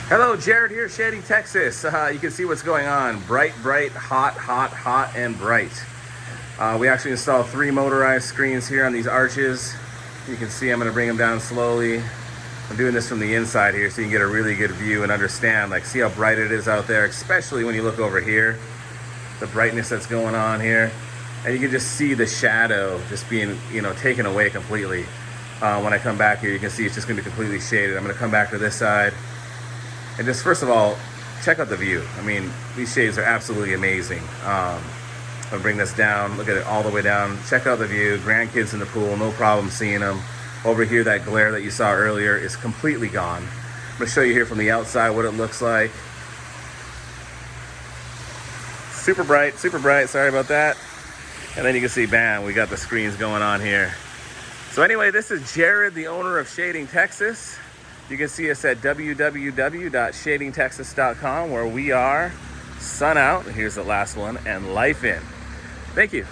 Hello, Jared here, Shading, Texas. You can see what's going on. Bright, hot, and bright. We actually installed 3 motorized screens here on these arches. You can see I'm going to bring them down slowly. I'm doing this from the inside here so you can get a really good view and understand, like, see how bright it is out there, especially when you look over here, the brightness that's going on here. And you can just see the shadow just being, taken away completely. When I come back here, you can see it's just going to be completely shaded. I'm going to come back to this side. And just first of all, check out the view. I mean, these shades are absolutely amazing. I'll bring this down, look at it all the way down. Check out the view, grandkids in the pool, no problem seeing them. Over here, that glare that you saw earlier is completely gone. I'm gonna show you here from the outside what it looks like. Super bright, sorry about that. And then you can see, bam, we got the screens going on here. So anyway, this is Jared, the owner of Shading, Texas. You can see us at www.shadingtexas.com, where we are sun out, and here's the last one, and life in. Thank you.